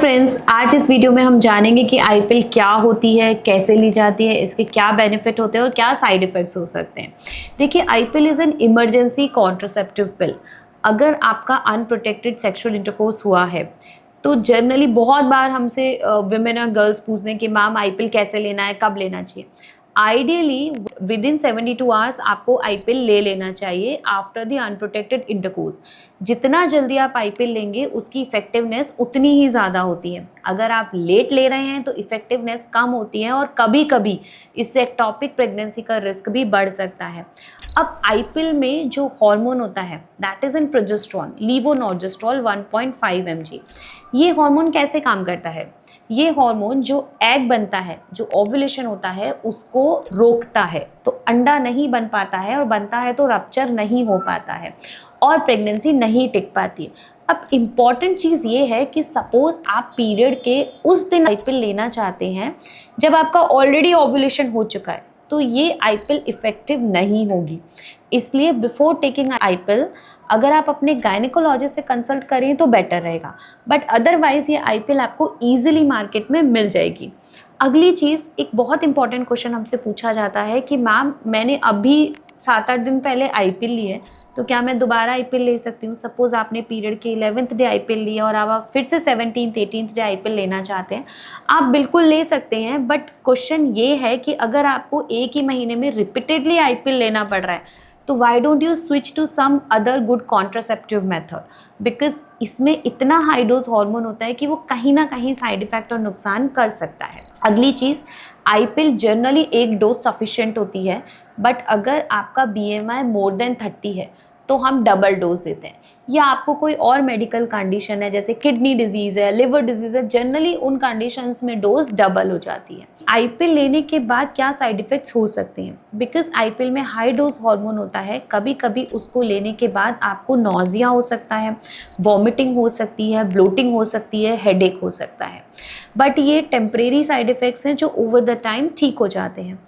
Friends, आज इस video में हम जानेंगे कि आईपिल क्या होती है, कैसे ली जाती है, इसके क्या बेनिफिट होते हैं और क्या साइड इफ़ेक्ट्स हो सकते हैं। देखिए, iPill is an emergency contraceptive pill. अगर आपका अनप्रोटेक्टेड सेक्सुअल इंटरकोर्स हुआ है तो जनरली बहुत बार हमसे विमेन और गर्ल्स पूछते हैं कि मैम आईपिल कैसे लेना है, कब लेना चाहिए। आइडियली विद इन 72 आवर्स आपको आईपिल ले लेना चाहिए आफ्टर द अनप्रोटेक्टेड इंटरकोर्स। जितना जल्दी आप आईपिल लेंगे उसकी इफेक्टिवनेस उतनी ही ज़्यादा होती है। अगर आप लेट ले रहे हैं तो इफेक्टिवनेस कम होती है और कभी कभी इससे एक्टोपिक प्रेगनेंसी का रिस्क भी बढ़ सकता है। अब आईपिल में जो हार्मोन होता है that is in progesterone, levonorgestrel 1.5 mg। ये हार्मोन कैसे काम करता है? ये हार्मोन जो एग बनता है, जो ओव्यूलेशन होता है, उसको रोकता है, तो अंडा नहीं बन पाता है, और बनता है तो रप्चर नहीं हो पाता है और प्रेगनेंसी नहीं टिक पाती। अब इम्पॉर्टेंट चीज़ ये है कि सपोज आप पीरियड के उस दिन आईपिल लेना चाहते हैं जब आपका ऑलरेडी ओव्यूलेशन हो चुका है, तो ये आईपिल इफ़ेक्टिव नहीं होगी। इसलिए बिफोर टेकिंग आईपिल अगर आप अपने गायनेकोलॉजिस्ट से कंसल्ट करें तो बेटर रहेगा, बट अदरवाइज़ ये आईपिल आपको ईजिली मार्केट में मिल जाएगी। अगली चीज़, एक बहुत इंपॉर्टेंट क्वेश्चन हमसे पूछा जाता है कि मैम मैंने अभी 7-8 दिन पहले आईपिल ली है, तो क्या मैं दोबारा आईपिल ले सकती हूँ? सपोज़ आपने पीरियड के 11th डे आईपिल लिया और अब आप फिर से 17th 18th डे आईपिल लेना चाहते हैं, आप बिल्कुल ले सकते हैं। बट क्वेश्चन ये है कि अगर आपको एक ही महीने में रिपीटेडली आईपिल लेना पड़ रहा है तो why don't you switch to some other good contraceptive method, because इसमें इतना हाई डोज हार्मोन होता है कि वो कहीं ना कहीं साइड इफेक्ट और नुकसान कर सकता है। अगली चीज़, आईपिल जनरली एक डोज सफिशिएंट होती है, बट अगर आपका बीएमआई मोर देन 30 है तो हम डबल डोज देते हैं। या आपको कोई और मेडिकल कंडीशन है जैसे किडनी डिजीज़ है, लिवर डिजीज़ है, जनरली उन कंडीशंस में डोज डबल हो जाती है। आईपिल लेने के बाद क्या साइड इफ़ेक्ट्स हो सकते हैं? बिकॉज आईपिल में हाई डोज हार्मोन होता है, कभी कभी उसको लेने के बाद आपको नौजिया हो सकता है, वॉमिटिंग हो सकती है, ब्लोटिंग हो सकती है, हेडेक हो सकता है, बट ये टेम्परेरी साइड इफ़ेक्ट्स हैं जो ओवर द टाइम ठीक हो जाते हैं।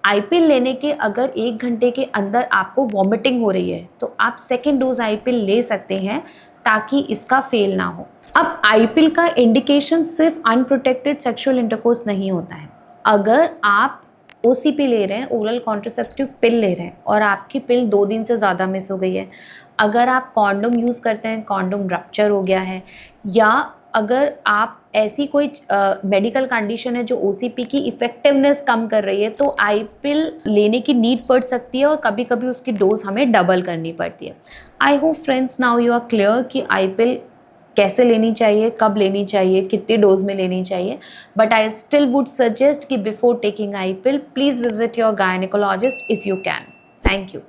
आईपिल लेने के अगर 1 घंटे के अंदर आपको वॉमिटिंग हो रही है तो आप सेकेंड डोज आईपिल ले सकते हैं ताकि इसका फेल ना हो। अब आईपिल का इंडिकेशन सिर्फ अनप्रोटेक्टेड सेक्सुअल इंटरकोर्स नहीं होता है। अगर आप ओसीपी ले रहे हैं, ओरल कॉन्ट्रासेप्टिव पिल ले रहे हैं, और आपकी पिल 2 दिन से ज़्यादा मिस हो गई है, अगर आप कॉन्डोम यूज़ करते हैं, कॉन्डोम रप्चर हो गया है, या अगर आप ऐसी कोई मेडिकल कंडीशन है जो ओसीपी की इफ़ेक्टिवनेस कम कर रही है, तो आईपिल लेने की नीड पड़ सकती है और कभी कभी उसकी डोज हमें डबल करनी पड़ती है। I hope friends now you are clear कि आईपिल कैसे लेनी चाहिए, कब लेनी चाहिए, कितनी डोज में लेनी चाहिए। But I still would suggest कि before taking iPill please visit your gynaecologist if you can. Thank you.